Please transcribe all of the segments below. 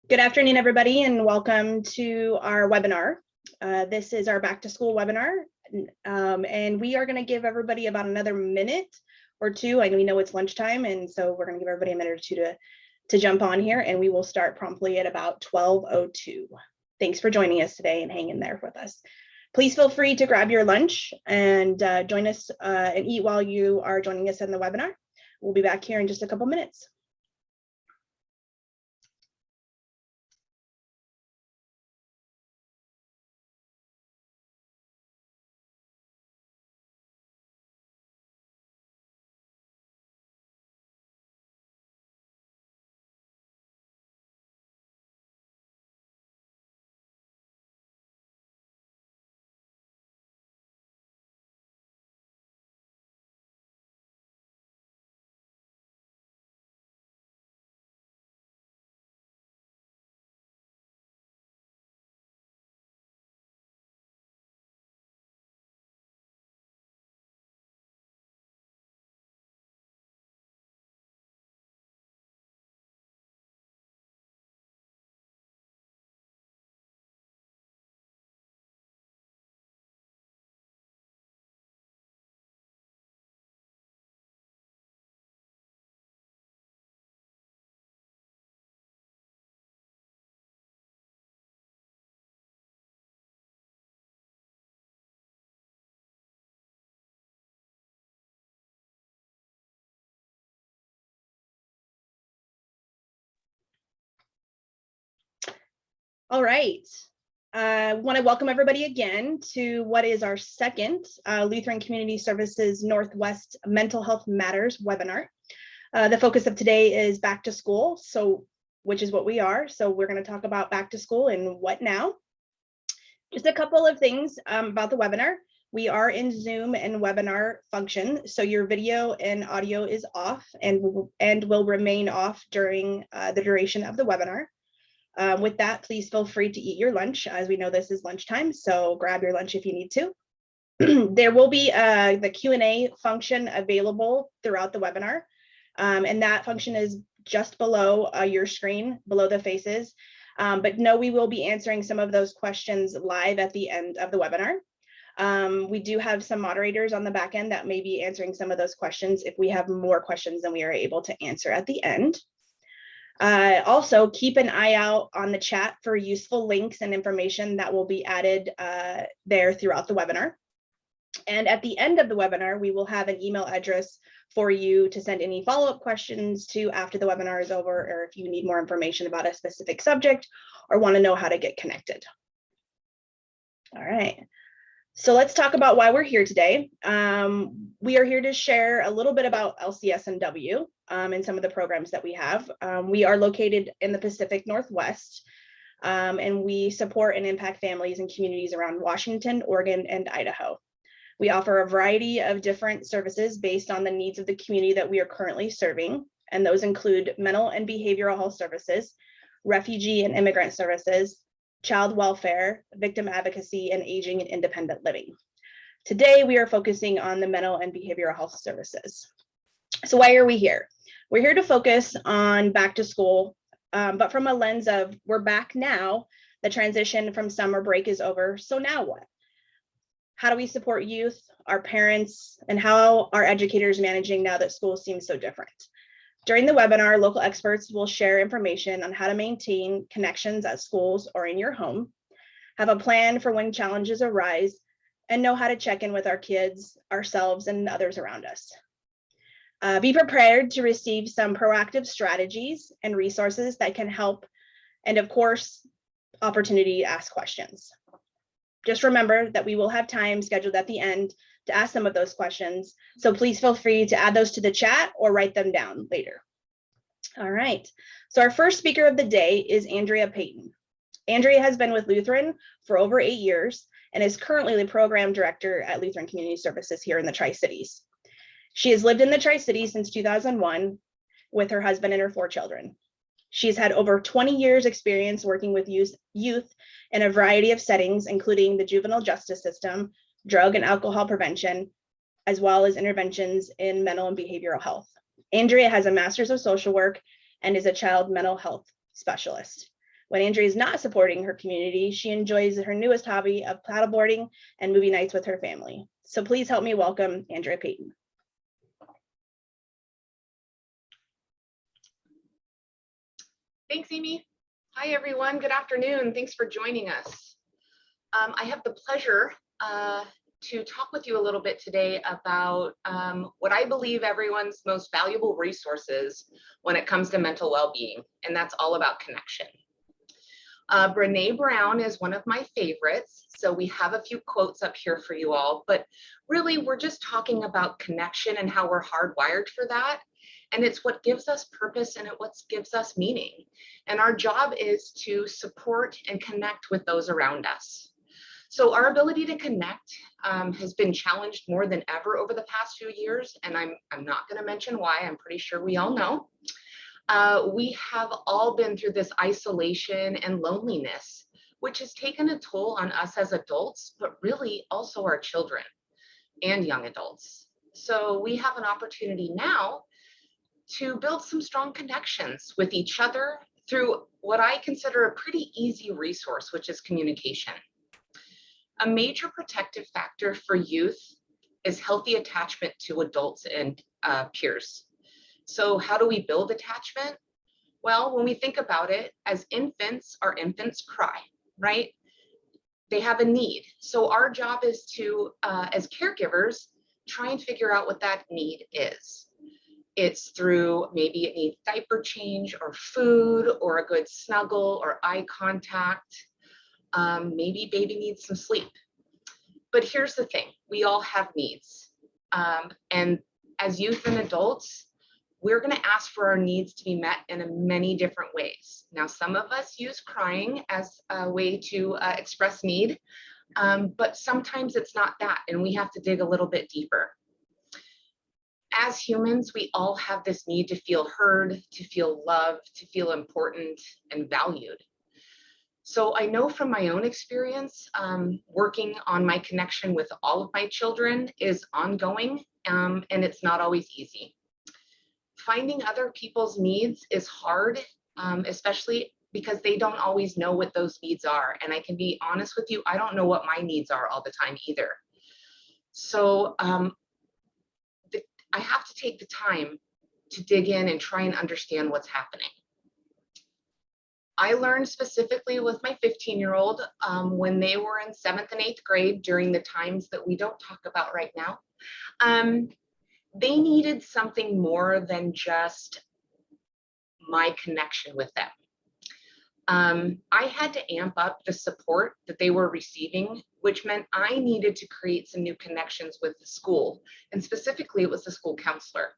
Good afternoon, everybody, and welcome to our webinar. This is our back to school webinar, and we are going to give everybody about another minute or two. We know it's lunchtime, and so we're going to give everybody a minute or two to jump on here, and we will start promptly at about 12:02. Thanks for joining us today and hang in there with us. Please feel free to grab your lunch and join us and eat while you are joining us in the webinar. We'll be back here in just a couple minutes. All right. I want to welcome everybody again to what is our second Lutheran Community Services Northwest Mental Health Matters webinar. The focus of today is back to school, which is what we are. So we're going to talk about back to school and what now. Just a couple of things about the webinar. We are in Zoom and webinar function, so your video and audio is off and will remain off during the duration of the webinar. With that, please feel free to eat your lunch, as we know this is lunchtime, so grab your lunch if you need to. There will be the Q&A function available throughout the webinar, and that function is just below your screen, below the faces. But no, we will be answering some of those questions live at the end of the webinar. We do have some moderators on the back end that may be answering some of those questions if we have more questions than we are able to answer at the end. Also, keep an eye out on the chat for useful links and information that will be added there throughout the webinar. And at the end of the webinar, we will have an email address for you to send any follow-up questions to after the webinar is over, or if you need more information about a specific subject or want to know how to get connected. All right. So let's talk about why we're here today. We are here to share a little bit about LCSNW and some of the programs that we have. We are located in the Pacific Northwest, and we support and impact families and communities around Washington, Oregon, and Idaho. We offer a variety of different services based on the needs of the community that we are currently serving, and those include mental and behavioral health services, refugee and immigrant services, child welfare, victim advocacy, and aging and independent living. Today, we are focusing on the mental and behavioral health services. So why are we here? We're here to focus on back to school, but from a lens of we're back now, the transition from summer break is over, so now what? How do we support youth, our parents, and how are educators managing now that school seems so different? During the webinar, local experts will share information on how to maintain connections at schools or in your home, have a plan for when challenges arise, and know how to check in with our kids, ourselves, and others around us. Be prepared to receive some proactive strategies and resources that can help, and of course, opportunity to ask questions. Just remember that we will have time scheduled at the end to ask some of those questions. So please feel free to add those to the chat or write them down later. All right, so our first speaker of the day is Andrea Payton. Andrea has been with Lutheran for over 8 years and is currently the program director at Lutheran Community Services here in the Tri-Cities. She has lived in the Tri-Cities since 2001 with her husband and her 4 children. She's had over 20 years experience working with youth in a variety of settings, including the juvenile justice system, drug and alcohol prevention, as well as interventions in mental and behavioral health. Andrea has a master's of social work and is a child mental health specialist. When Andrea is not supporting her community, she enjoys her newest hobby of paddleboarding and movie nights with her family. So please help me welcome Andrea Payton. Thanks, Amy. Hi, everyone. Good afternoon. Thanks for joining us. I have the pleasure to talk with you a little bit today about what I believe everyone's most valuable resources when it comes to mental well-being, and that's all about connection. Brene Brown is one of my favorites, so we have a few quotes up here for you all, but really we're just talking about connection and how we're hardwired for that. And it's what gives us purpose and what gives us meaning. And our job is to support and connect with those around us. So our ability to connect has been challenged more than ever over the past few years. And I'm not going to mention why. I'm pretty sure we all know. We have all been through this isolation and loneliness, which has taken a toll on us as adults, but really also our children and young adults. So we have an opportunity now to build some strong connections with each other through what I consider a pretty easy resource, which is communication. A major protective factor for youth is healthy attachment to adults and peers. So how do we build attachment? Well, when we think about it, as infants, our infants cry, right? They have a need. So our job is to, as caregivers, try and figure out what that need is. It's through maybe it needs diaper change or food or a good snuggle or eye contact. Maybe baby needs some sleep. But here's the thing, we all have needs. And as youth and adults, we're going to ask for our needs to be met in many different ways. Now, some of us use crying as a way to express need, but sometimes it's not that, and we have to dig a little bit deeper. As humans, we all have this need to feel heard, to feel loved, to feel important and valued. So I know from my own experience, working on my connection with all of my children is ongoing, and it's not always easy. Finding other people's needs is hard, especially because they don't always know what those needs are. And I can be honest with you, I don't know what my needs are all the time either. So I have to take the time to dig in and try and understand what's happening. I learned specifically with my 15-year-old when they were in 7th and 8th grade during the times that we don't talk about right now. They needed something more than just my connection with them. I had to amp up the support that they were receiving, which meant I needed to create some new connections with the school, and specifically it was the school counselor.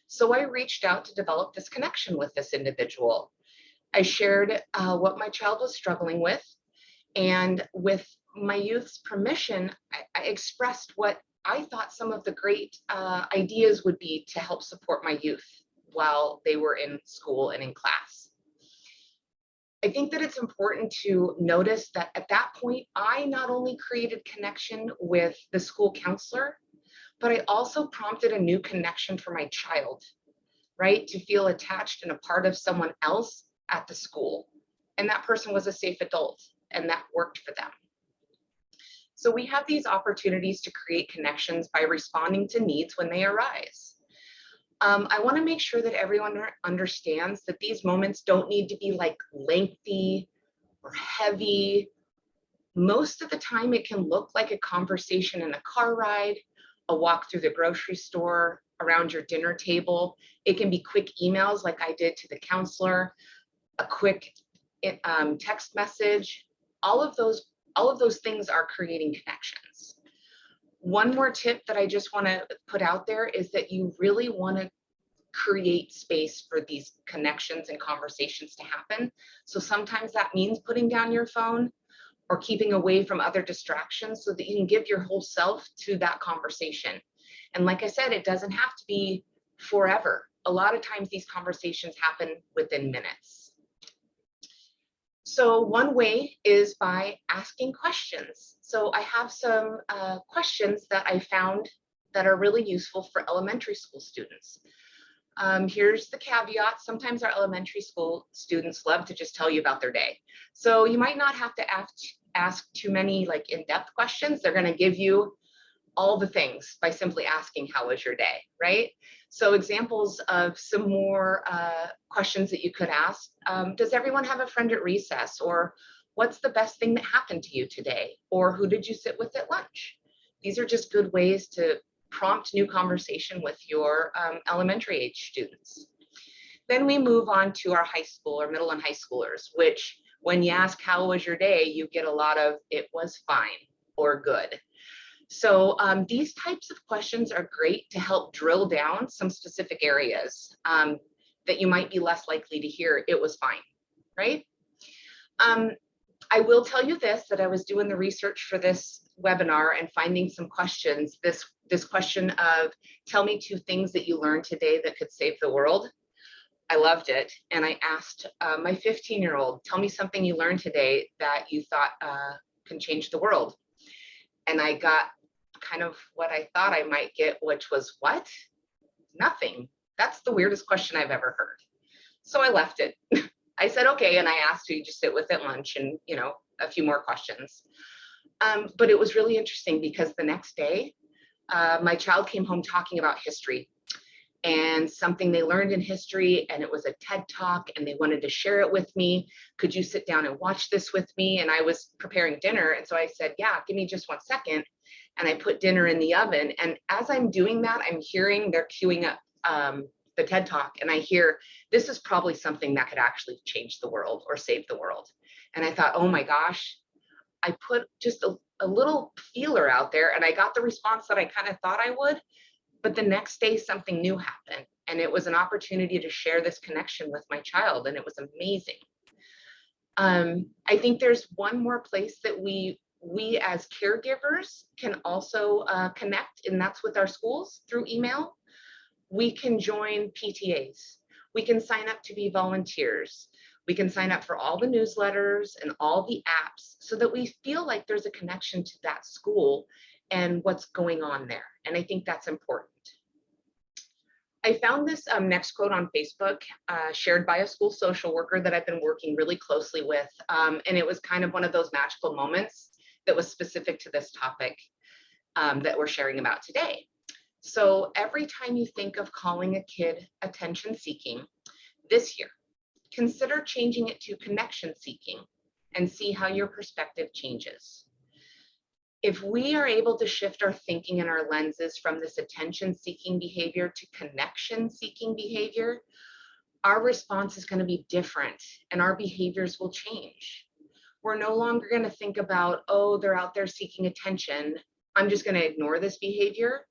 So I reached out to develop this connection with this individual. I shared what my child was struggling with, and with my youth's permission, I expressed what I thought some of the great ideas would be to help support my youth while they were in school and in class. I think that it's important to notice that at that point, I not only created connection with the school counselor, but I also prompted a new connection for my child, right? To feel attached and a part of someone else at the school. And that person was a safe adult, and that worked for them. So we have these opportunities to create connections by responding to needs when they arise. I want to make sure that everyone understands that these moments don't need to be like lengthy or heavy. Most of the time it can look like a conversation in a car ride, a walk through the grocery store, around your dinner table. It can be quick emails like I did to the counselor, a quick text message. All of those things are creating connections. One more tip that I just want to put out there is that you really want to create space for these connections and conversations to happen. So sometimes that means putting down your phone or keeping away from other distractions so that you can give your whole self to that conversation. And like I said, it doesn't have to be forever. A lot of times these conversations happen within minutes. So one way is by asking questions. So I have some questions that I found that are really useful for elementary school students. Here's the caveat. Sometimes our elementary school students love to just tell you about their day. So you might not have to ask too many like in-depth questions. They're going to give you all the things by simply asking, how was your day, right? So examples of some more questions that you could ask. Does everyone have a friend at recess? Or what's the best thing that happened to you today? Or who did you sit with at lunch? These are just good ways to prompt new conversation with your elementary age students. Then we move on to our high school or middle and high schoolers, which when you ask, how was your day? You get a lot of, it was fine or good. So these types of questions are great to help drill down some specific areas that you might be less likely to hear, it was fine, right? I will tell you this, that I was doing the research for this webinar and finding some questions. This question of, tell me 2 things that you learned today that could save the world. I loved it. And I asked my 15-year-old, tell me something you learned today that you thought can change the world. And I got kind of what I thought I might get, which was, what? Nothing. That's the weirdest question I've ever heard. So I left it. I said, okay. And I asked who you just sit with at lunch and, you know, a few more questions. But it was really interesting because the next day, my child came home talking about history and something they learned in history, and it was a TED Talk and they wanted to share it with me. Could you sit down and watch this with me? And I was preparing dinner. And so I said, yeah, give me just 1 second. And I put dinner in the oven. And as I'm doing that, I'm hearing they're queuing up the TED Talk. And I hear, this is probably something that could actually change the world or save the world. And I thought, oh my gosh, I put just a little feeler out there and I got the response that I kind of thought I would. But the next day, something new happened. And it was an opportunity to share this connection with my child. And it was amazing. I think there's one more place that we as caregivers can also connect, and that's with our schools through email. We can join PTAs. We can sign up to be volunteers. We can sign up for all the newsletters and all the apps so that we feel like there's a connection to that school and what's going on there. And I think that's important. I found this next quote on Facebook shared by a school social worker that I've been working really closely with. And it was kind of one of those magical moments that was specific to this topic that we're sharing about today. So every time you think of calling a kid attention seeking this year, consider changing it to connection seeking and see how your perspective changes. If we are able to shift our thinking and our lenses from this attention seeking behavior to connection seeking behavior, our response is going to be different and our behaviors will change. We're no longer going to think about, oh, they're out there seeking attention, I'm just going to ignore this behavior.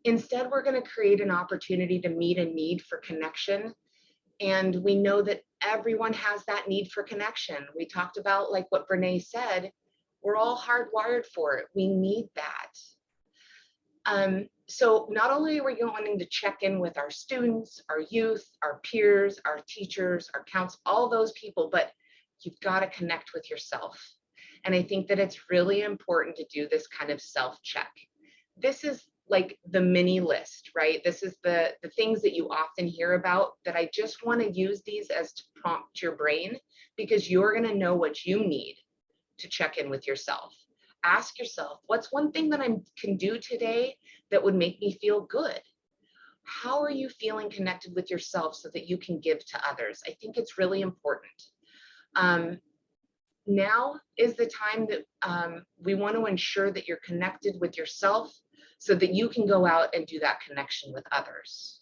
Instead, we're going to create an opportunity to meet a need for connection. And we know that everyone has that need for connection. We talked about, like what Brene said, we're all hardwired for it. We need that. So not only are we wanting to check in with our students, our youth, our peers, our teachers, our counselors, all those people, but you've got to connect with yourself. And I think that it's really important to do this kind of self-check. This is like the mini list, right? This is the things that you often hear about, that I just want to use these as to prompt your brain, because you're going to know what you need to check in with yourself. Ask yourself, what's one thing that I can do today that would make me feel good? How are you feeling connected with yourself so that you can give to others? I think it's really important. Now is the time that we want to ensure that you're connected with yourself so that you can go out and do that connection with others.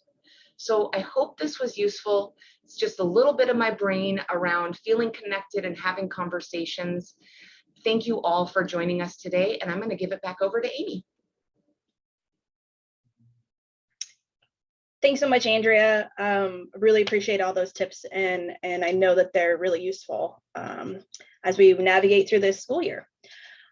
So I hope this was useful. It's just a little bit of my brain around feeling connected and having conversations. Thank you all for joining us today, and I'm going to give it back over to Amy. Thanks so much, Andrea. Really appreciate all those tips, and I know that they're really useful as we navigate through this school year.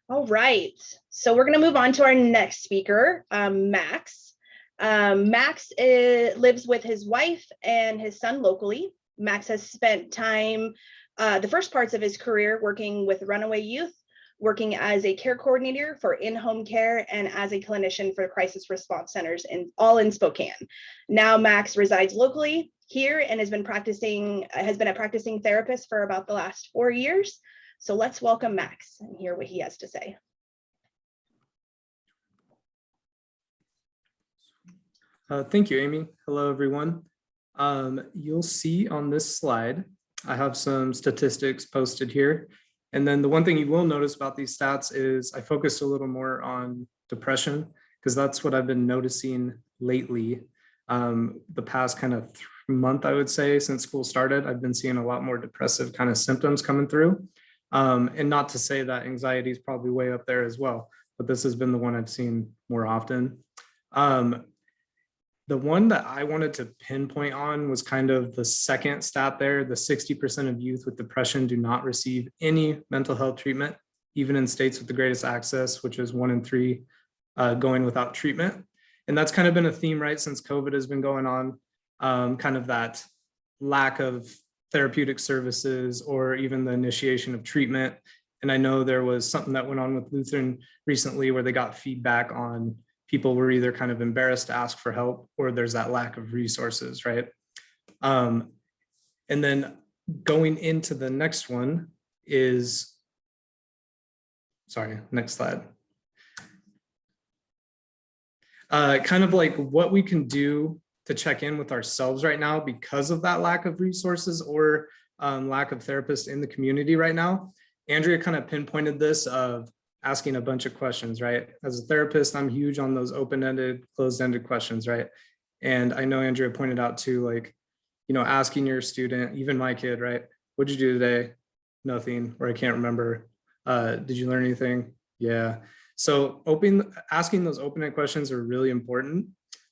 All right, so we're going to move on to our next speaker, Max. Max lives with his wife and his son locally. Max has spent time, the first parts of his career, working with runaway youth, working as a care coordinator for in-home care and as a clinician for crisis response centers all in Spokane. Now Max resides locally here and has been a practicing therapist for about the last 4 years. So let's welcome Max and hear what he has to say. Thank you, Amy. Hello, everyone. You'll see on this slide, I have some statistics posted here. And then the one thing you will notice about these stats is I focused a little more on depression because that's what I've been noticing lately. The past kind of month, I would say, since school started, I've been seeing a lot more depressive kind of symptoms coming through. And not to say that anxiety is probably way up there as well, but this has been the one I've seen more often. The one that I wanted to pinpoint on was kind of the second stat there. The 60% of youth with depression do not receive any mental health treatment, even in states with the greatest access, which is 1 in 3 going without treatment. And that's kind of been a theme, right, since COVID has been going on, kind of that lack of therapeutic services or even the initiation of treatment. And I know there was something that went on with Lutheran recently where they got feedback on people were either kind of embarrassed to ask for help or there's that lack of resources, right? And then going into the next one is, sorry, next slide. Kind of like what we can do to check in with ourselves right now because of that lack of resources or lack of therapists in the community right now. Andrea kind of pinpointed this of asking a bunch of questions, right? As a therapist, I'm huge on those open-ended, closed-ended questions, right? And I know Andrea pointed out too, like, you know, asking your student, even my kid, right? What'd you do today? Nothing, or I can't remember. Did you learn anything? Yeah. So asking those open-ended questions are really important.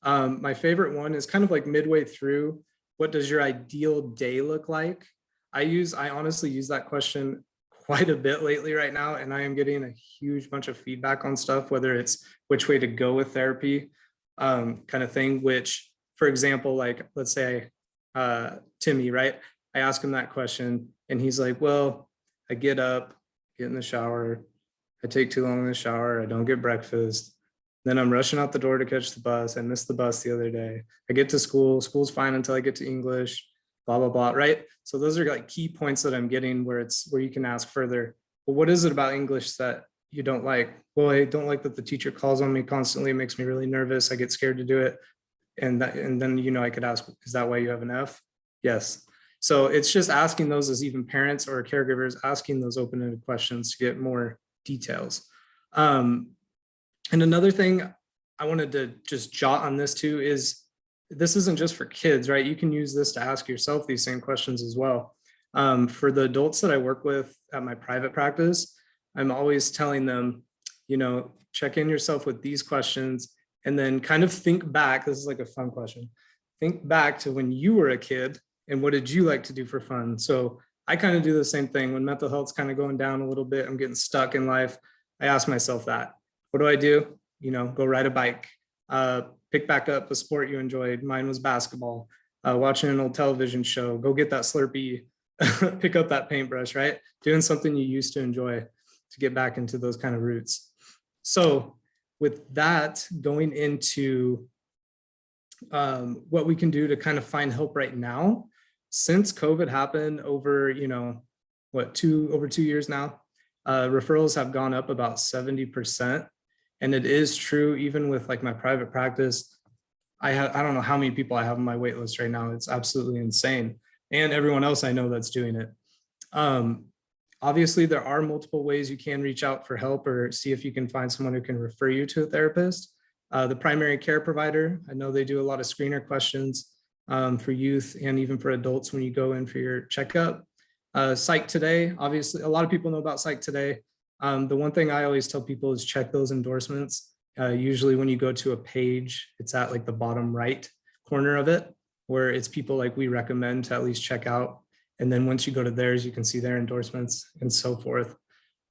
My favorite one is kind of like midway through, what does your ideal day look like? I honestly use that question quite a bit lately right now, and I am getting a huge bunch of feedback on stuff, whether it's which way to go with therapy, kind of thing, which, for example, like, let's say Timmy, right? I ask him that question and he's like, well, I get up, get in the shower, I take too long in the shower, I don't get breakfast, then I'm rushing out the door to catch the bus. I missed the bus the other day. I get to school's fine until I get to English, blah, blah, blah, right? So those are like key points that I'm getting where you can ask further. Well, what is it about English that you don't like? Well, I don't like that the teacher calls on me constantly. It makes me really nervous. I get scared to do it. And then, you know, I could ask, is that why you have an F? Yes. So it's just asking those as even parents or caregivers, asking those open-ended questions to get more details. And another thing I wanted to just jot on this too is this isn't just for kids, right? You can use this to ask yourself these same questions as well. For the adults that I work with at my private practice, I'm always telling them, you know, check in yourself with these questions and then kind of think back. This is like a fun question. Think back to when you were a kid and what did you like to do for fun? So I kind of do the same thing when mental health's kind of going down a little bit. I'm getting stuck in life. I ask myself that. What do I do? You know, go ride a bike, pick back up a sport you enjoyed. Mine was basketball, watching an old television show, go get that Slurpee, pick up that paintbrush, right? Doing something you used to enjoy to get back into those kind of roots. So with that, going into what we can do to kind of find help right now, since COVID happened over, you know, over 2 years now, referrals have gone up about 70%. And it is true, even with like my private practice, I don't know how many people I have on my wait list right now. It's absolutely insane. And everyone else I know that's doing it. Obviously, there are multiple ways you can reach out for help or see if you can find someone who can refer you to a therapist. The primary care provider, I know they do a lot of screener questions for youth and even for adults when you go in for your checkup. Psych Today, obviously, a lot of people know about Psych Today. The one thing I always tell people is check those endorsements. Usually when you go to a page, it's at like the bottom right corner of it, where it's people like we recommend to at least check out. And then once you go to theirs, you can see their endorsements and so forth.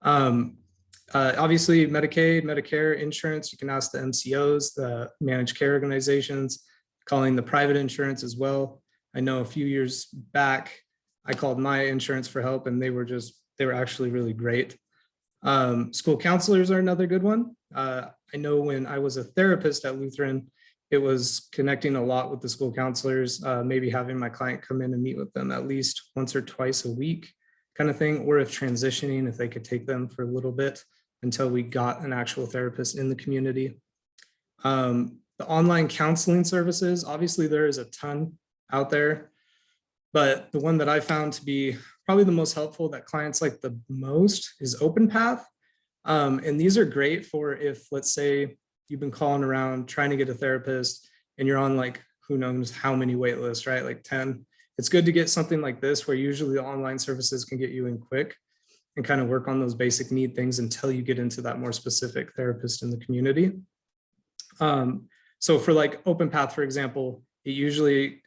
Obviously, Medicaid, Medicare, insurance, you can ask the MCOs, the managed care organizations, calling the private insurance as well. I know a few years back, I called my insurance for help and they were actually really great. School counselors are another good one. I know when I was a therapist at Lutheran, it was connecting a lot with the school counselors, maybe having my client come in and meet with them at least once or twice a week kind of thing, or if transitioning, if they could take them for a little bit until we got an actual therapist in the community. The online counseling services, obviously there is a ton out there, but the one that I found to be probably the most helpful that clients like the most is OpenPath. And these are great for if, let's say, you've been calling around trying to get a therapist and you're on like, who knows how many wait lists, right? Like 10. It's good to get something like this where usually the online services can get you in quick and kind of work on those basic need things until you get into that more specific therapist in the community. So for like OpenPath, for example, it usually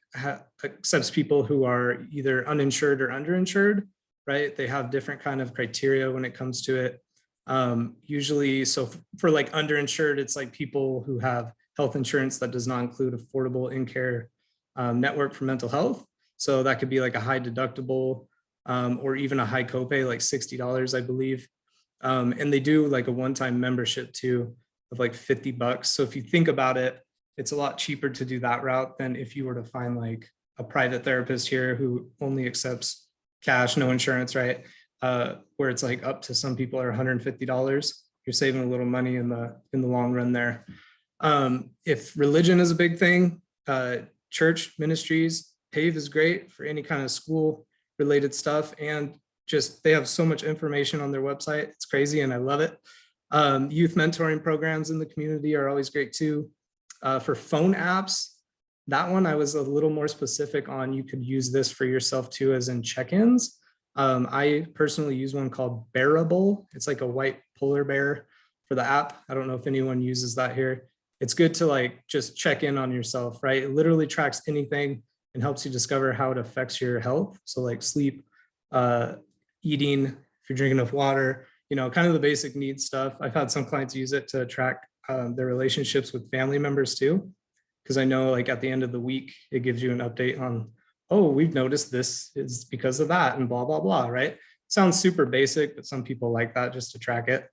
accepts people who are either uninsured or underinsured, right? They have different kind of criteria when it comes to it. Usually, so for like underinsured, it's like people who have health insurance that does not include affordable in-care network for mental health. So that could be like a high deductible or even a high copay, like $60, I believe. And they do like a one-time membership too of like $50. So if you think about it, it's a lot cheaper to do that route than if you were to find like a private therapist here who only accepts cash, no insurance, right? Where it's like up to some people are $150. You're saving a little money in the long run there. If religion is a big thing, church ministries, PAVE is great for any kind of school related stuff. And just, they have so much information on their website. It's crazy and I love it. Youth mentoring programs in the community are always great too. For phone apps, that one I was a little more specific on. You could use this for yourself too, as in check-ins. I personally use one called Bearable. It's like a white polar bear for the app. I don't know if anyone uses that here. It's good to like just check in on yourself, right? It literally tracks anything and helps you discover how it affects your health. So like sleep, eating, if you're drinking enough water, you know, kind of the basic needs stuff. I've had some clients use it to track their relationships with family members too. Because I know like at the end of the week, it gives you an update on, oh, we've noticed this is because of that and blah, blah, blah, right? Sounds super basic, but some people like that just to track it.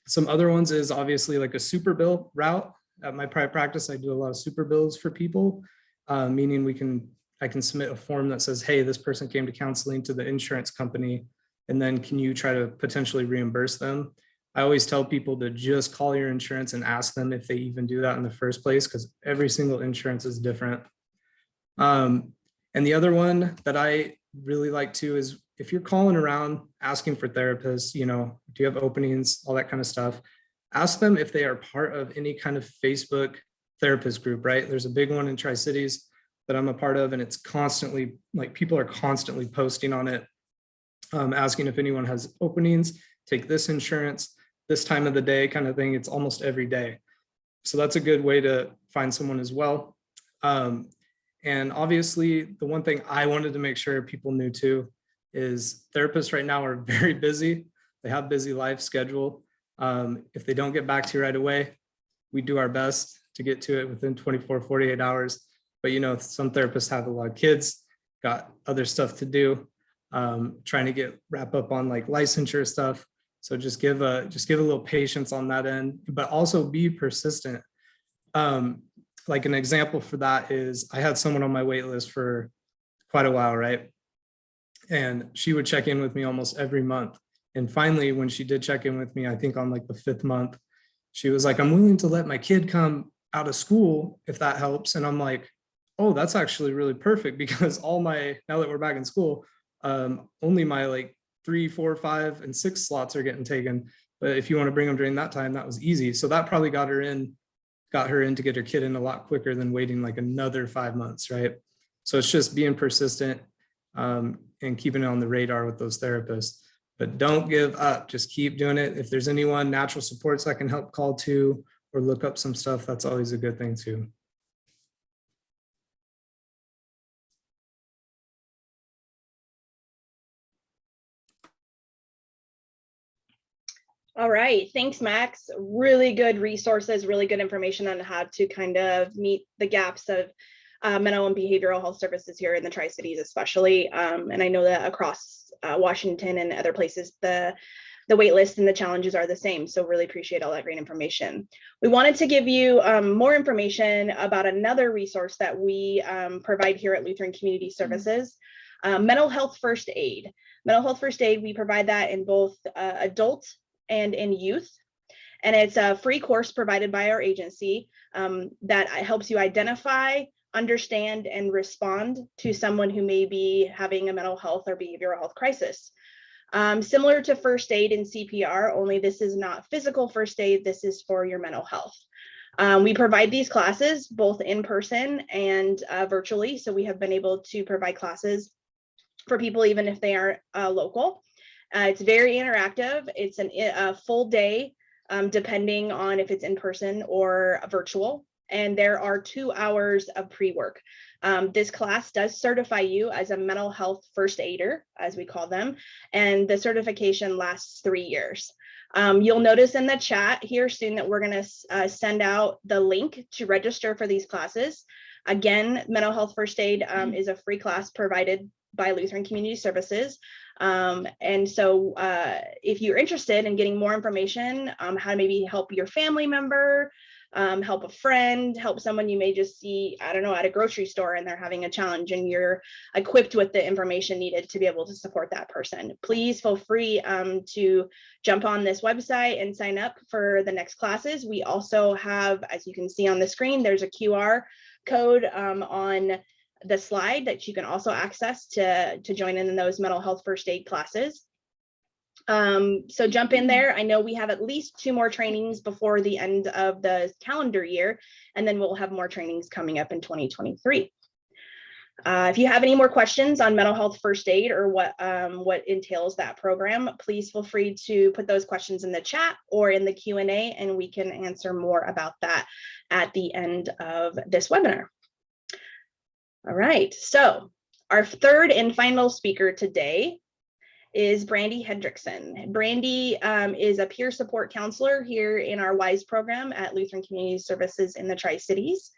Some other ones is obviously like a super bill route. At my private practice, I do a lot of super bills for people, meaning I can submit a form that says, hey, this person came to counseling to the insurance company, and then can you try to potentially reimburse them? I always tell people to just call your insurance and ask them if they even do that in the first place, because every single insurance is different. And the other one that I really like too is if you're calling around asking for therapists, you know, do you have openings, all that kind of stuff, ask them if they are part of any kind of Facebook therapist group, right? There's a big one in Tri-Cities that I'm a part of, and it's constantly like people are constantly posting on it, asking if anyone has openings, take this insurance, this time of the day kind of thing. It's almost every day. So that's a good way to find someone as well. And obviously the one thing I wanted to make sure people knew too is therapists right now are very busy. They have busy life schedule. If they don't get back to you right away, we do our best to get to it within 24, 48 hours. But you know, some therapists have a lot of kids, got other stuff to do, trying to wrap up on like licensure stuff. So just give a little patience on that end, but also be persistent. Like an example for that is I had someone on my wait list for quite a while, right? And she would check in with me almost every month. And finally, when she did check in with me, I think on like the 5th month, she was like, I'm willing to let my kid come out of school if that helps. And I'm like, oh, that's actually really perfect, because now that we're back in school, only my like 3, 4, 5, and 6 slots are getting taken. But if you want to bring them during that time, that was easy. So that probably got her in to get her kid in a lot quicker than waiting like another 5 months, right? So it's just being persistent and keeping it on the radar with those therapists. But don't give up, just keep doing it. If there's anyone, natural supports I can help call to or look up some stuff, that's always a good thing too. All right, thanks, Max. Really good resources, really good information on how to kind of meet the gaps of mental and behavioral health services here in the Tri-Cities especially. And I know that across Washington and other places, the wait list and the challenges are the same. So really appreciate all that great information. We wanted to give you more information about another resource that we provide here at Lutheran Community Services, mental health first aid. Mental health first aid, we provide that in both adult and in youth. And it's a free course provided by our agency that helps you identify, understand, and respond to someone who may be having a mental health or behavioral health crisis. Similar to first aid and CPR, only this is not physical first aid, this is for your mental health. We provide these classes both in person and virtually, so we have been able to provide classes for people even if they aren't local. It's very interactive. It's a full day, depending on if it's in person or virtual. And there are 2 hours of pre-work. This class does certify you as a mental health first aider, as we call them, and the certification lasts 3 years. You'll notice in the chat here soon that we're going to send out the link to register for these classes. Again, mental health first aid is a free class provided by Lutheran Community Services. And so if you're interested in getting more information, how to maybe help your family member, help a friend, help someone you may just see, I don't know, at a grocery store and they're having a challenge and you're equipped with the information needed to be able to support that person, please feel free to jump on this website and sign up for the next classes. We also have, as you can see on the screen, there's a QR code on the slide that you can also access to join in those mental health first aid classes. So jump in there. I know we have at least 2 more trainings before the end of the calendar year, and then we'll have more trainings coming up in 2023. If you have any more questions on mental health first aid or what entails that program, please feel free to put those questions in the chat or in the Q&A, and we can answer more about that at the end of this webinar. All right, so our third and final speaker today is Brandy Hendrickson. Brandy is a peer support counselor here in our WISE program at Lutheran Community Services in the Tri-Cities.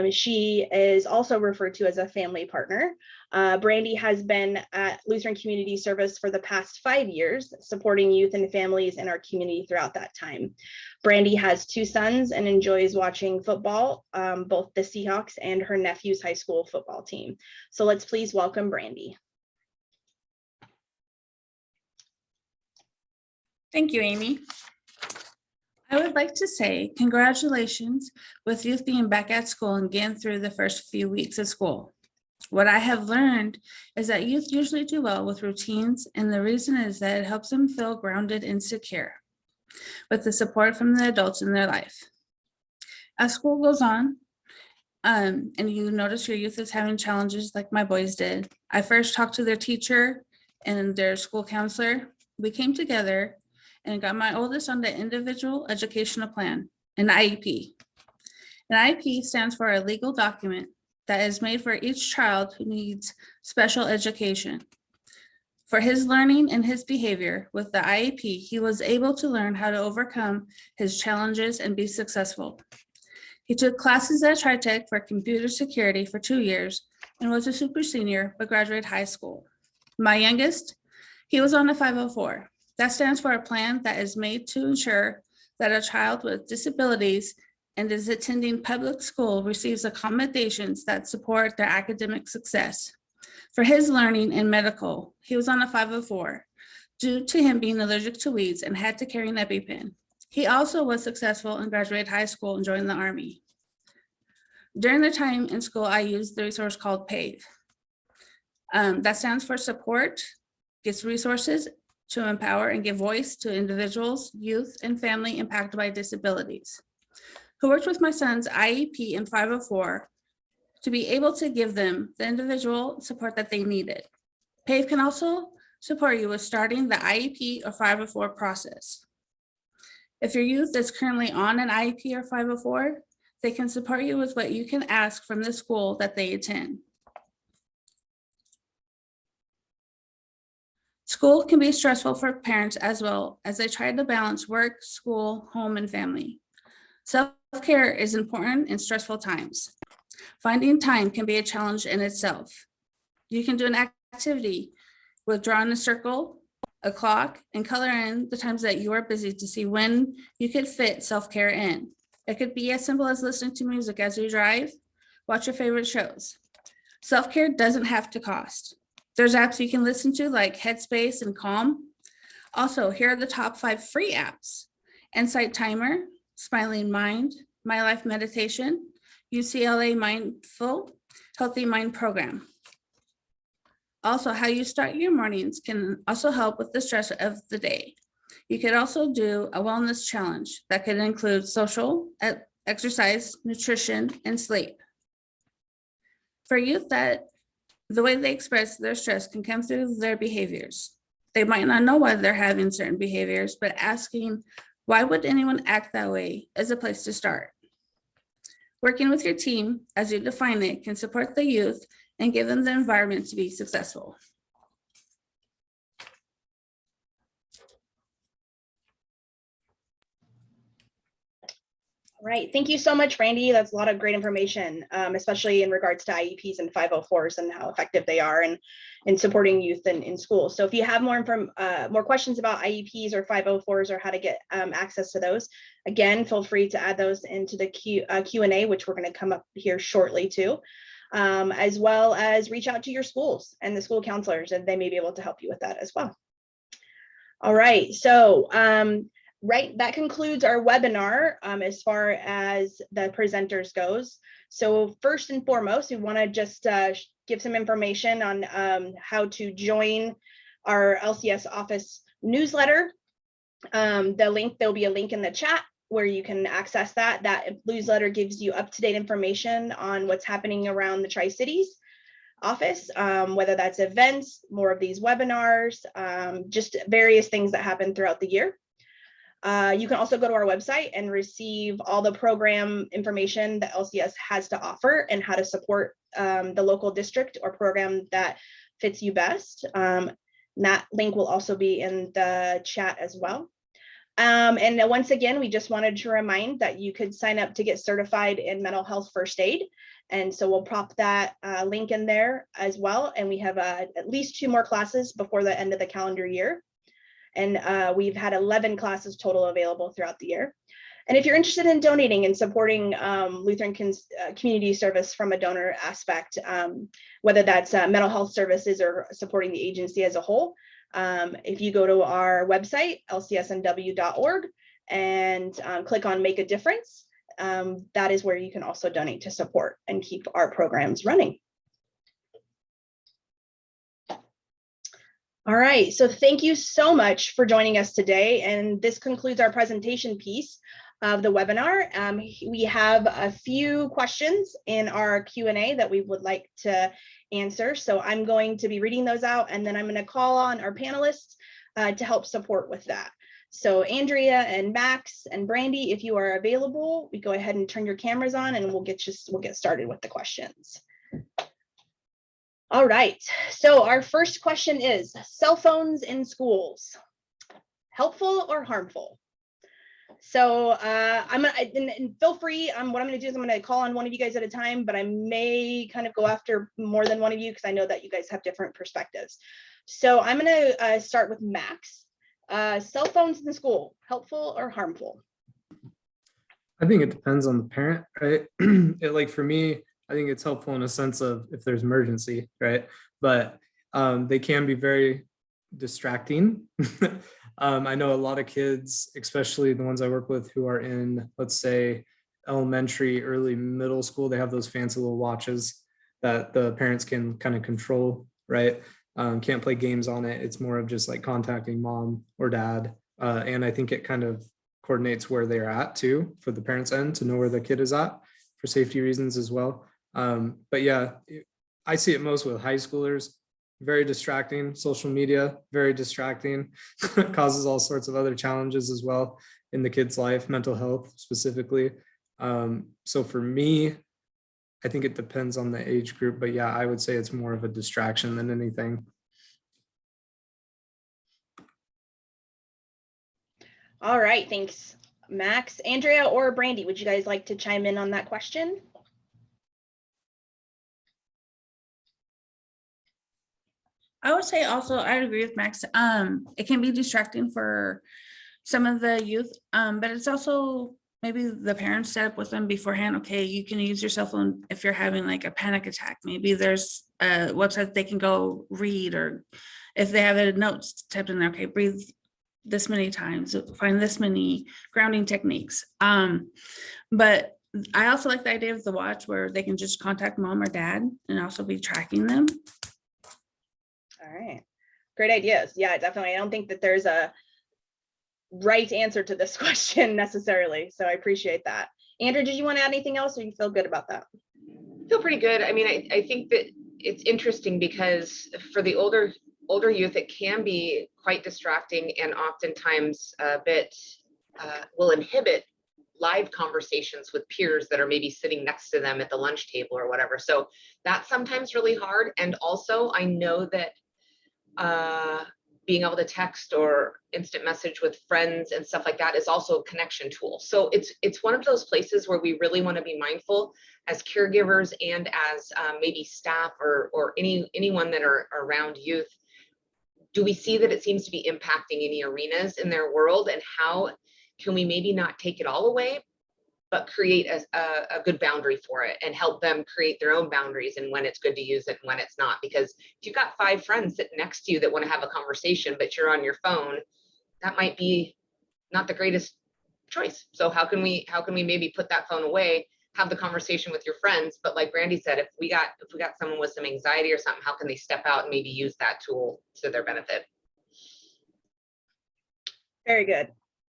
She is also referred to as a family partner. Brandy has been at Lutheran Community Service for the past 5 years, supporting youth and families in our community throughout that time. Brandy has 2 sons and enjoys watching football, both the Seahawks and her nephew's high school football team. So let's please welcome Brandy. Thank you, Amy. I would like to say congratulations with youth being back at school and getting through the first few weeks of school. What I have learned is that youth usually do well with routines, and the reason is that it helps them feel grounded and secure with the support from the adults in their life. As school goes on, and you notice your youth is having challenges like my boys did, I first talked to their teacher and their school counselor. We came together and got my oldest on the individual educational plan, an IEP. An IEP stands for a legal document that is made for each child who needs special education. For his learning and his behavior with the IEP, he was able to learn how to overcome his challenges and be successful. He took classes at TriTech for computer security for 2 years and was a super senior, but graduated high school. My youngest, he was on a 504. That stands for a plan that is made to ensure that a child with disabilities and is attending public school receives accommodations that support their academic success. For his learning and medical, he was on a 504 due to him being allergic to weeds and had to carry an EpiPen. He also was successful and graduated high school and joined the Army. During the time in school, I used the resource called PAVE. That stands for support, gets resources to empower and give voice to individuals, youth, and family impacted by disabilities, who worked with my son's IEP and 504 to be able to give them the individual support that they needed. PAVE can also support you with starting the IEP or 504 process. If your youth is currently on an IEP or 504, they can support you with what you can ask from the school that they attend. School can be stressful for parents as well as they try to balance work, school, home, and family. Self-care is important in stressful times. Finding time can be a challenge in itself. You can do an activity with drawing a circle, a clock, and color in the times that you are busy to see when you could fit self-care in. It could be as simple as listening to music as you drive, watch your favorite shows. Self-care doesn't have to cost. There's apps you can listen to like Headspace and Calm. Also, here are the top 5 free apps: Insight Timer, Smiling Mind, My Life Meditation, UCLA Mindful, Healthy Mind Program. Also, how you start your mornings can also help with the stress of the day. You could also do a wellness challenge that could include social, exercise, nutrition, and sleep. For youth, that the way they express their stress can come through their behaviors. They might not know why they're having certain behaviors, but asking, why would anyone act that way, is a place to start. Working with your team, as you define it, can support the youth and give them the environment to be successful. All right, thank you so much, Randy. That's a lot of great information, especially in regards to IEPs and 504s and how effective they are in supporting youth in school. So if you have more questions about IEPs or 504s or how to get access to those, again, feel free to add those into the Q&A, which we're going to come up here shortly too, as well as reach out to your schools and the school counselors, and they may be able to help you with that as well. All right, so that concludes our webinar as far as the presenters goes. So first and foremost, we want to just give some information on how to join our LCS office newsletter. There'll be a link in the chat where you can access that. That newsletter gives you up-to-date information on what's happening around the Tri-Cities office, whether that's events, more of these webinars, just various things that happen throughout the year. You can also go to our website and receive all the program information that LCS has to offer and how to support the local district or program that fits you best. That link will also be in the chat as well. And once again, we just wanted to remind that you could sign up to get certified in mental health first aid. And so we'll pop that link in there as well. And we have at least 2 more classes before the end of the calendar year. And we've had 11 classes total available throughout the year. And if you're interested in donating and supporting Lutheran community service from a donor aspect, whether that's mental health services or supporting the agency as a whole, if you go to our website, lcsnw.org, and click on Make a Difference, that is where you can also donate to support and keep our programs running. All right, so thank you so much for joining us today. And this concludes our presentation piece of the webinar. We have a few questions in our Q&A that we would like to answer. So I'm going to be reading those out, and then I'm going to call on our panelists to help support with that. So Andrea and Max and Brandy, if you are available, we go ahead and turn your cameras on and we'll get started with the questions. All right, so our first question is cell phones in schools, helpful or harmful? So and feel free, what I'm gonna do is I'm gonna call on one of you guys at a time, but I may kind of go after more than one of you because I know that you guys have different perspectives. So I'm gonna start with Max. Cell phones in school, helpful or harmful? I think it depends on the parent, right? Like for me, I think it's helpful in a sense of if there's emergency, right? But they can be very distracting. I know a lot of kids, especially the ones I work with who are in, let's say, elementary, early middle school, they have those fancy little watches that the parents can kind of control, right? Can't play games on it. It's more of just like contacting mom or dad. And I think it kind of coordinates where they're at too, for the parents' end to know where the kid is at for safety reasons as well. But yeah, I see it most with high schoolers, very distracting. Social media, very distracting, causes all sorts of other challenges as well in the kid's life, mental health specifically. So for me, I think it depends on the age group, but yeah, I would say it's more of a distraction than anything. All right, thanks, Max. Andrea or Brandy, would you guys like to chime in on that question? I would say also, I agree with Max. It can be distracting for some of the youth, but it's also maybe the parents set up with them beforehand. Okay, you can use your cell phone if you're having like a panic attack. Maybe there's a website they can go read, or if they have a notes typed in there, okay, breathe this many times, find this many grounding techniques. But I also like the idea of the watch where they can just contact mom or dad and also be tracking them. All right. Great ideas. Yeah, definitely. I don't think that there's a right answer to this question necessarily. So I appreciate that. Andrew, did you want to add anything else, or you feel good about that? I feel pretty good. I mean, I think that it's interesting because for the older youth, it can be quite distracting and oftentimes a bit will inhibit live conversations with peers that are maybe sitting next to them at the lunch table or whatever. So that's sometimes really hard. And also I know that being able to text or instant message with friends and stuff like that is also a connection tool. So it's one of those places where we really want to be mindful as caregivers and as maybe staff or anyone that are around youth. Do we see that it seems to be impacting any arenas in their world, and how can we maybe not take it all away, but create a good boundary for it and help them create their own boundaries and when it's good to use it and when it's not? Because if you've got 5 friends sitting next to you that want to have a conversation, but you're on your phone, that might be not the greatest choice. So how can we maybe put that phone away, have the conversation with your friends? But like Brandy said, if we got someone with some anxiety or something, how can they step out and maybe use that tool to their benefit? Very good.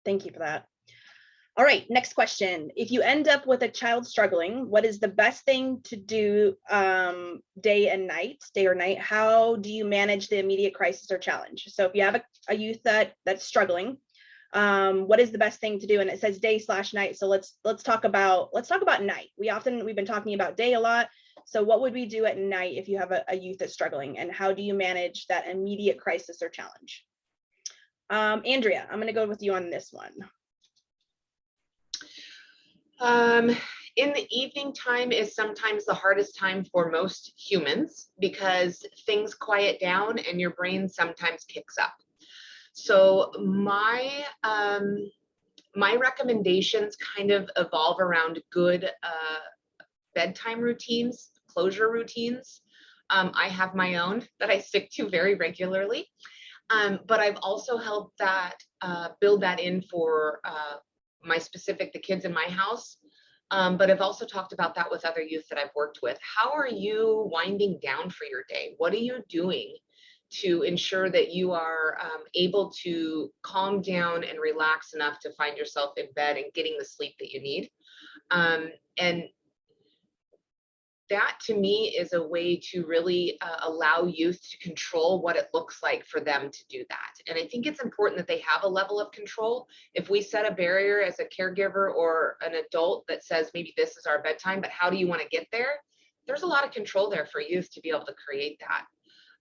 Thank you for that. All right, next question. If you end up with a child struggling, what is the best thing to do day or night? How do you manage the immediate crisis or challenge? So if you have a youth that's struggling, what is the best thing to do? And it says day/night. So let's talk about night. We've been talking about day a lot. So what would we do at night if you have a youth that's struggling, and how do you manage that immediate crisis or challenge? Andrea, I'm going to go with you on this one. In the evening time is sometimes the hardest time for most humans because things quiet down and your brain sometimes kicks up. So my recommendations kind of evolve around good bedtime routines, closure routines. I have my own that I stick to very regularly, but I've also helped that build that in for the kids in my house. But I've also talked about that with other youth that I've worked with. How are you winding down for your day? What are you doing to ensure that you are able to calm down and relax enough to find yourself in bed and getting the sleep that you need? And that to me is a way to really allow youth to control what it looks like for them to do that. And I think it's important that they have a level of control. If we set a barrier as a caregiver or an adult that says, maybe this is our bedtime, but how do you want to get there? There's a lot of control there for youth to be able to create that.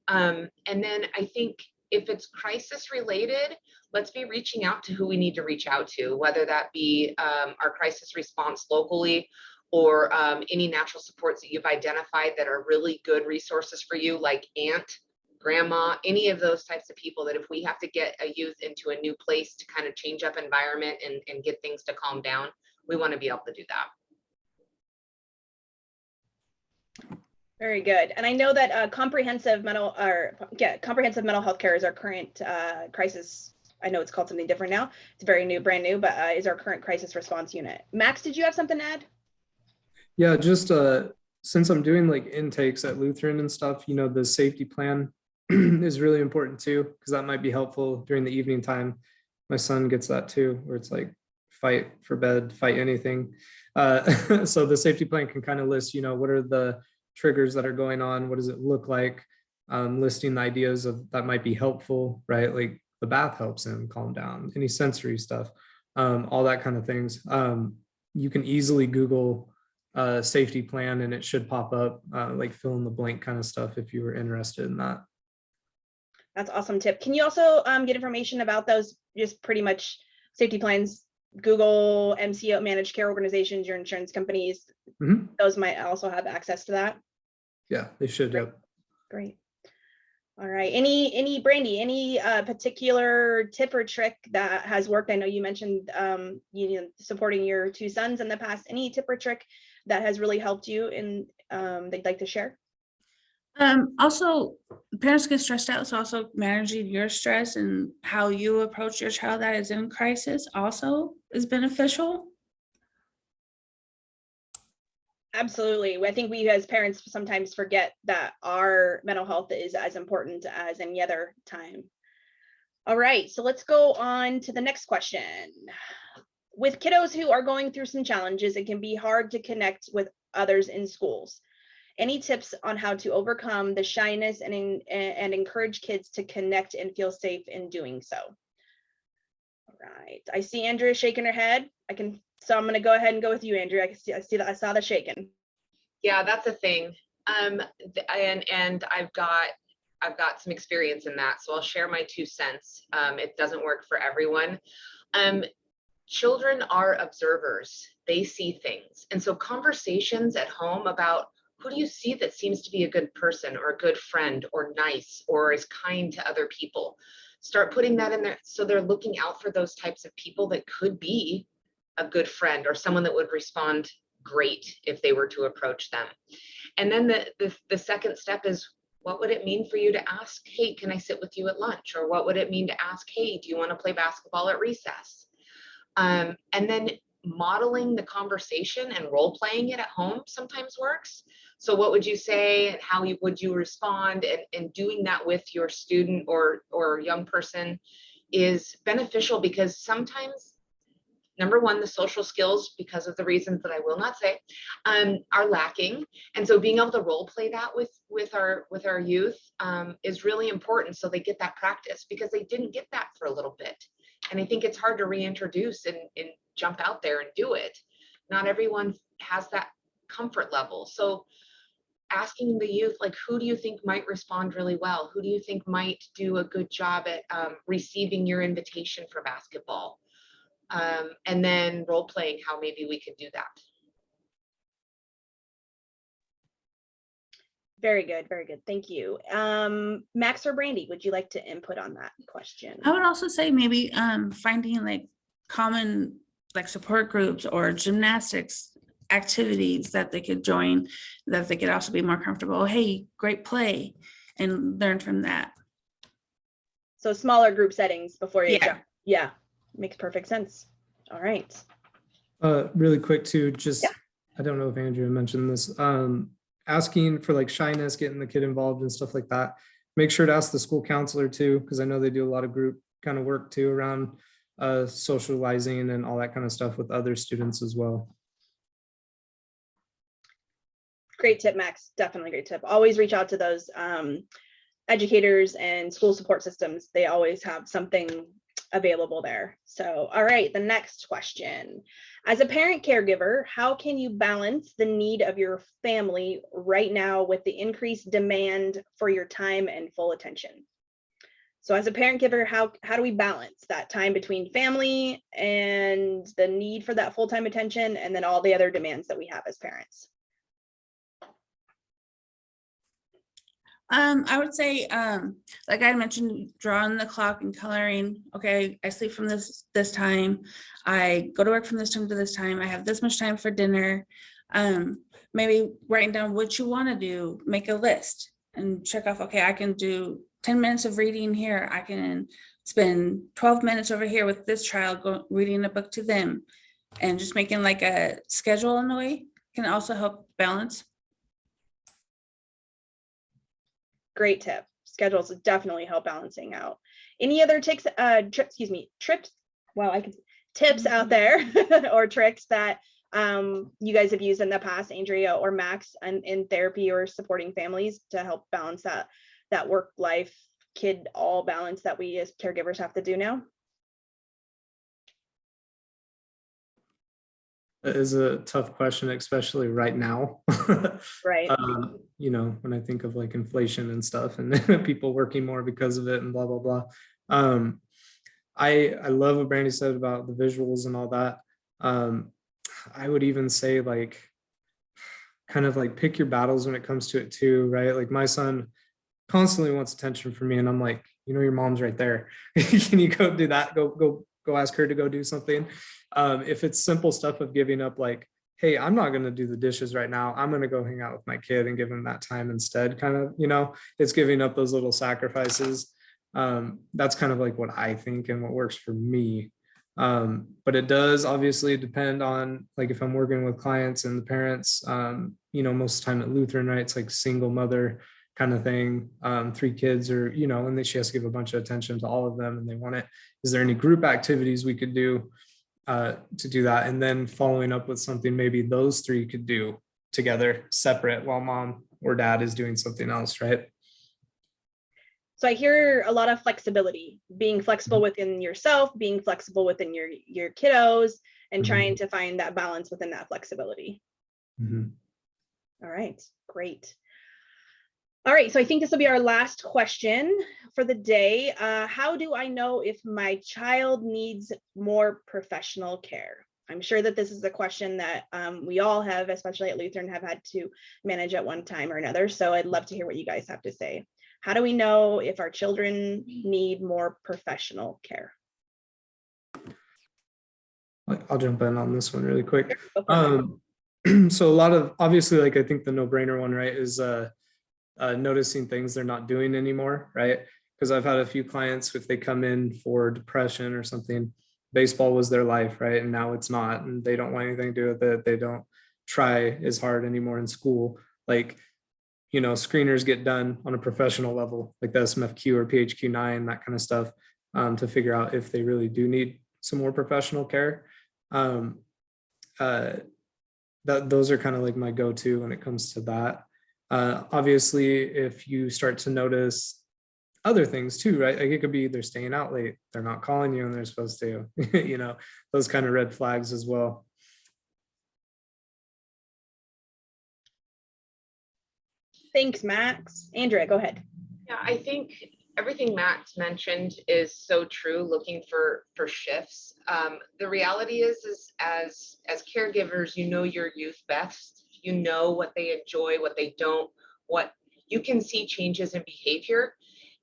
And then I think if it's crisis related, let's be reaching out to who we need to reach out to, whether that be our crisis response locally, or any natural supports that you've identified that are really good resources for you, like aunt, grandma, any of those types of people, that if we have to get a youth into a new place to kind of change up environment and get things to calm down, we want to be able to do that. Very good. And I know that comprehensive mental health care is our current crisis. I know it's called something different now. It's very new, brand new, but is our current crisis response unit. Max, did you have something to add? Yeah, just since I'm doing like intakes at Lutheran and stuff, the safety plan is really important too, because that might be helpful during the evening time. My son gets that too, where it's like fight for bed, fight anything. So the safety plan can kind of list, what are the triggers that are going on? What does it look like? Listing the ideas of that might be helpful, right? Like the bath helps him calm down, any sensory stuff, all that kind of things. You can easily Google safety plan and it should pop up, like fill in the blank kind of stuff if you were interested in that. That's awesome tip. Can you also get information about those, just pretty much safety plans, Google, MCO, managed care organizations, your insurance companies, those might also have access to that? Yeah, they should. Great. Yep. Great. All right. Any Brandy, any particular tip or trick that has worked? I know you mentioned you know, supporting your two sons in the past. Any tip or trick that has really helped you in that you'd like to share? Also, parents get stressed out, so also managing your stress and how you approach your child that is in crisis also is beneficial. Absolutely. I think we as parents sometimes forget that our mental health is as important as any other time. All right, so let's go on to the next question. With kiddos who are going through some challenges, it can be hard to connect with others in schools. Any tips on how to overcome the shyness and encourage kids to connect and feel safe in doing so? All right, I see Andrea shaking her head. So I'm gonna go ahead and go with you, Andrea. I see that, I saw the shaking. Yeah, that's a thing. And I've got some experience in that, so I'll share my 2 cents. It doesn't work for everyone. Children are observers. They see things. And so conversations at home about who do you see that seems to be a good person or a good friend or nice or is kind to other people, start putting that in there. So they're looking out for those types of people that could be a good friend or someone that would respond great if they were to approach them. And then the second step is, what would it mean for you to ask, hey, can I sit with you at lunch? Or what would it mean to ask, hey, do you want to play basketball at recess? And then modeling the conversation and role playing it at home sometimes works. So what would you say and how would you respond, and doing that with your student or young person is beneficial, because sometimes, number one, the social skills, because of the reasons that I will not say, are lacking. And so being able to role play that with our youth is really important, so they get that practice, because they didn't get that for a little bit. And I think it's hard to reintroduce and jump out there and do it. Not everyone has that comfort level. So asking the youth, like, who do you think might respond really well? Who do you think might do a good job at receiving your invitation for basketball? And then role playing how maybe we could do that. Very good, very good. Thank you. Max or Brandy, would you like to input on that question? I would also say maybe finding like common like support groups or gymnastics activities that they could join, that they could also be more comfortable. Hey, great play, and learn from that. So smaller group settings before you Yeah. jump. Yeah, makes perfect sense. All right. Really quick too, just, Yeah. I don't know if Andrea mentioned this, asking for like shyness, getting the kid involved and stuff like that. Make sure to ask the school counselor too, because I know they do a lot of group kind of work too around socializing and all that kind of stuff with other students as well. Great tip, Max. Definitely great tip. Always reach out to those educators and school support systems. They always have something available there. So, all right, the next question. As a parent caregiver, how can you balance the need of your family right now with the increased demand for your time and full attention? So as a parent giver, how do we balance that time between family and the need for that full-time attention, and then all the other demands that we have as parents? I would say, like I mentioned, drawing the clock and coloring. Okay, I sleep from this time. I go to work from this time to this time. I have this much time for dinner. Maybe writing down what you want to do, make a list and check off, okay, I can do 10 minutes of reading here. I can spend 12 minutes over here with this child, reading a book to them, and just making like a schedule in a way can also help balance. Great tip. Schedules definitely help balancing out. Any other tips, trips? Wow, I can tips out there or tricks that you guys have used in the past, Andrea or Max, in therapy or supporting families to help balance that work life kid all balance that we as caregivers have to do now? That is a tough question, especially right now. Right. You know, when I think of like inflation and stuff and people working more because of it and blah, blah, blah. I love what Brandy said about the visuals and all that. I would even say like, kind of like pick your battles when it comes to it too, right? Like my son constantly wants attention from me, and I'm like, your mom's right there. Can you go do that? Go ask her to go do something. If it's simple stuff of giving up, like, hey, I'm not going to do the dishes right now, I'm going to go hang out with my kid and give him that time instead, kind of, it's giving up those little sacrifices. That's kind of like what I think and what works for me. But it does obviously depend on, like, if I'm working with clients and the parents, most of the time at Lutheran, right, it's like single mother kind of thing, 3 kids, or, and then she has to give a bunch of attention to all of them and they want it. Is there any group activities we could do to do that? And then following up with something maybe those 3 could do together, separate, while mom or dad is doing something else, right? So I hear a lot of flexibility, being flexible within yourself, being flexible within your kiddos, and trying to find that balance within that flexibility. All right, great. All right, so I think this will be our last question for the day. How do I know if my child needs more professional care? I'm sure that this is a question that we all have, especially at Lutheran, have had to manage at one time or another. So I'd love to hear what you guys have to say. How do we know if our children need more professional care? I'll jump in on this one really quick. So a lot of, obviously, like, I think the no-brainer one, right, is noticing things they're not doing anymore, right? Because I've had a few clients, if they come in for depression or something, baseball was their life, right? And now it's not, and they don't want anything to do with it. They don't try as hard anymore in school. Like, screeners get done on a professional level, like the SMFQ or PHQ-9, that kind of stuff, to figure out if they really do need some more professional care. Those are kind of like my go-to when it comes to that. Obviously, if you start to notice other things too, right? Like, it could be they're staying out late, they're not calling you when they're supposed to, those kind of red flags as well. Thanks, Max. Andrea, go ahead. Yeah, I think everything Max mentioned is so true, looking for shifts. The reality is as caregivers, your youth best. You know what they enjoy, what they don't, what you can see changes in behavior.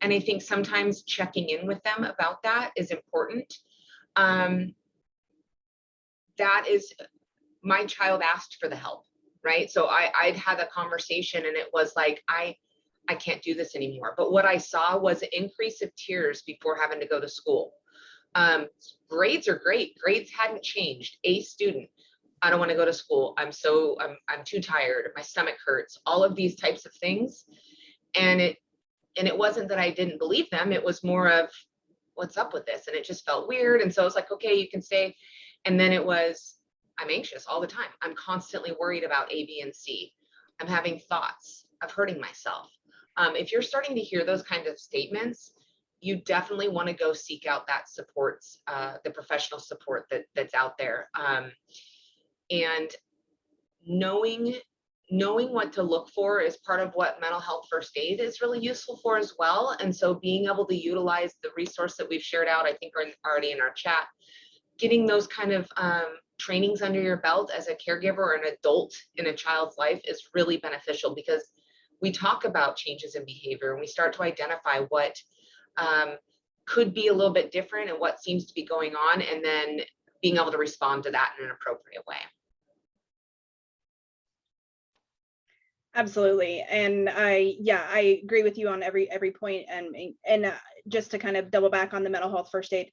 And I think sometimes checking in with them about that is important. That is, my child asked for the help, right? So I'd had a conversation and it was like, I can't do this anymore. But what I saw was an increase of tears before having to go to school. Grades are great. Grades hadn't changed. A student, I don't want to go to school. I'm too tired. My stomach hurts. All of these types of things. And it wasn't that I didn't believe them. It was more of, what's up with this? And it just felt weird. And so I was like, okay, you can stay. And then it was, I'm anxious all the time. I'm constantly worried about A, B, and C. I'm having thoughts of hurting myself. If you're starting to hear those kinds of statements, you definitely want to go seek out that support, the professional support that's out there. And knowing what to look for is part of what mental health first aid is really useful for as well. And so being able to utilize the resource that we've shared out, I think are already in our chat, getting those kind of trainings under your belt as a caregiver or an adult in a child's life is really beneficial, because we talk about changes in behavior and we start to identify what could be a little bit different and what seems to be going on, and then being able to respond to that in an appropriate way. Absolutely. And I agree with you on every point. And just to kind of double back on the mental health first aid,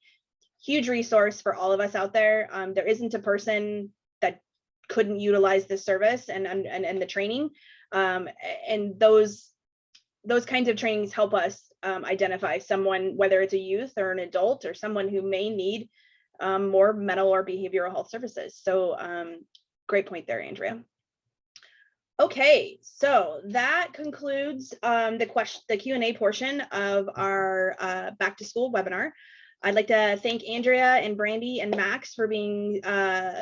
huge resource for all of us out there. There isn't a person that couldn't utilize this service and the training. And those kinds of trainings help us identify someone, whether it's a youth or an adult or someone who may need more mental or behavioral health services. So great point there, Andrea. Okay, so that concludes the Q&A portion of our back to school webinar. I'd like to thank Andrea and Brandy and Max for being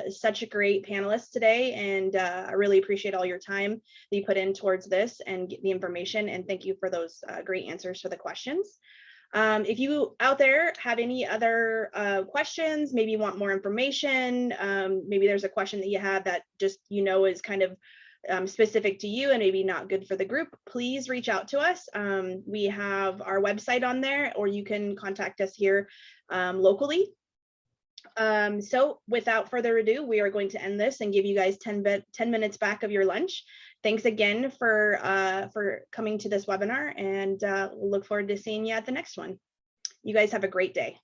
such a great panelist today. And I really appreciate all your time that you put in towards this and get the information. And thank you for those great answers for the questions. If you out there have any other questions, maybe you want more information, maybe there's a question that you have that just, is kind of specific to you and maybe not good for the group, please reach out to us. We have our website on there, or you can contact us here locally. So without further ado, we are going to end this and give you guys 10 minutes back of your lunch. Thanks again for coming to this webinar, and look forward to seeing you at the next one. You guys have a great day.